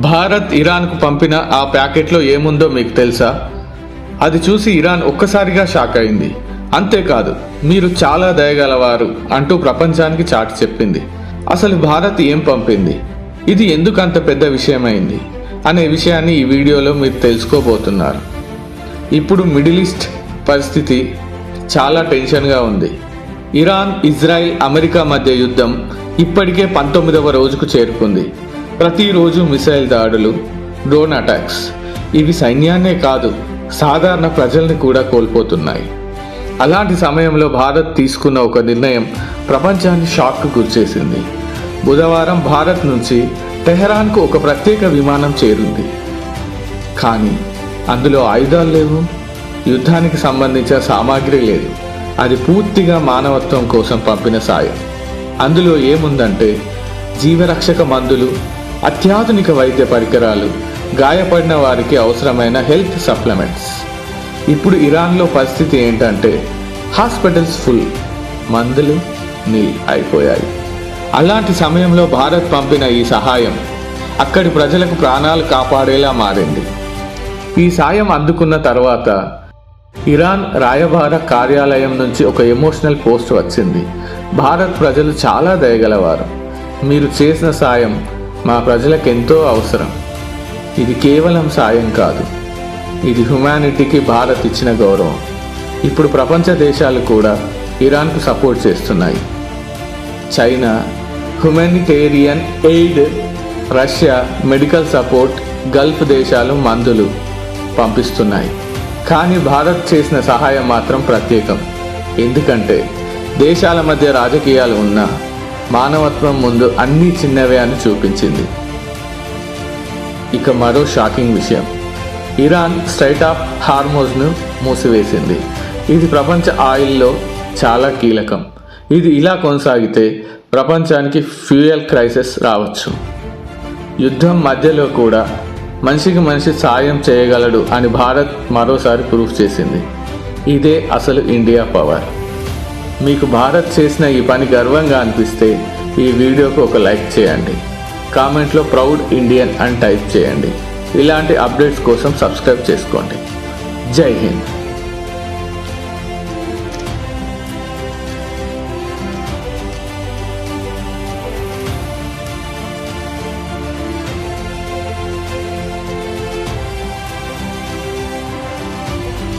భారత్ ఇరాన్కు పంపిన ఆ ప్యాకెట్లో ఏముందో మీకు తెలుసా? అది చూసి ఇరాన్ ఒక్కసారిగా షాక్ అయింది. అంతేకాదు, మీరు చాలా దయగలవారు అంటూ ప్రపంచానికి చాటి చెప్పింది. అసలు భారత్ ఏం పంపింది, ఇది ఎందుకు అంత పెద్ద విషయమైంది అనే విషయాన్ని ఈ వీడియోలో మీరు తెలుసుకోబోతున్నారు. ఇప్పుడు మిడిల్ ఈస్ట్ పరిస్థితి చాలా టెన్షన్గా ఉంది. ఇరాన్, ఇజ్రాయిల్, అమెరికా మధ్య యుద్ధం ఇప్పటికే 19వ రోజుకు చేరుకుంది. ప్రతిరోజు మిసైల్ దాడులు, డ్రోన్ అటాక్స్ ఇవి సైన్యాన్నే కాదు, సాధారణ ప్రజల్ని కూడా కోల్పోతున్నాయి. అలాంటి సమయంలో భారత్ తీసుకున్న ఒక నిర్ణయం ప్రపంచాన్ని షాక్కు గురిచేసింది. బుధవారం భారత్ నుంచి టెహరాన్కు ఒక ప్రత్యేక విమానం చేరింది. కానీ అందులో ఆయుధాలు లేవు, యుద్ధానికి సంబంధించిన సామాగ్రి లేదు. అది పూర్తిగా మానవత్వం కోసం పంపిన సాయం. అందులో ఏముందంటే జీవరక్షక మందులు, అత్యాధునిక వైద్య పరికరాలు, గాయపడిన వారికి అవసరమైన హెల్త్ సప్లిమెంట్స్. ఇప్పుడు ఇరాన్లో పరిస్థితి ఏంటంటే హాస్పిటల్స్ ఫుల్, మందులు నీల్ అయిపోయాయి. అలాంటి సమయంలో భారత్ పంపిన ఈ సహాయం అక్కడి ప్రజలకు ప్రాణాలు కాపాడేలా మారింది. ఈ సాయం అందుకున్న తర్వాత ఇరాన్ రాయబార కార్యాలయం నుంచి ఒక ఎమోషనల్ పోస్ట్ వచ్చింది. భారత్ ప్రజలు చాలా దయగలవారు, మీరు చేసిన సాయం మా ప్రజలకు ఎంతో అవసరం. ఇది కేవలం సాయం కాదు, ఇది హ్యుమానిటీకి భారత్ ఇచ్చిన గౌరవం. ఇప్పుడు ప్రపంచ దేశాలు కూడా ఇరాన్కు సపోర్ట్ చేస్తున్నాయి. China humanitarian aid, Russia medical support, Gulf దేశాలు మందులు పంపిస్తున్నాయి. కానీ భారత్ చేసిన సహాయం మాత్రం ప్రత్యేకం. ఎందుకంటే దేశాల మధ్య రాజకీయాలు ఉన్నా మానవత్వం ముందు అన్నీ చిన్నవే అని చూపించింది. ఇక మరో షాకింగ్ విషయం, ఇరాన్ స్ట్రైట్ ఆఫ్ హార్మోజ్ను మూసివేసింది. ఇది ప్రపంచ ఆయిల్లో చాలా కీలకం. ఇది ఇలా కొనసాగితే ప్రపంచానికి ఫ్యూయల్ క్రైసిస్ రావచ్చు. యుద్ధం మధ్యలో కూడా మనిషికి మనిషి సాయం చేయగలడు అని భారత్ మరోసారి ప్రూఫ్ చేసింది. ఇదే అసలు ఇండియా పవర్. మీకు భారత్ చేసిన ఈ పని గర్వంగా అనిపిస్తే ఈ వీడియోకు ఒక లైక్ చేయండి. కామెంట్లో ప్రౌడ్ ఇండియన్ అని టైప్ చేయండి. ఇలాంటి అప్డేట్స్ కోసం సబ్స్క్రైబ్ చేసుకోండి. జై హింద్.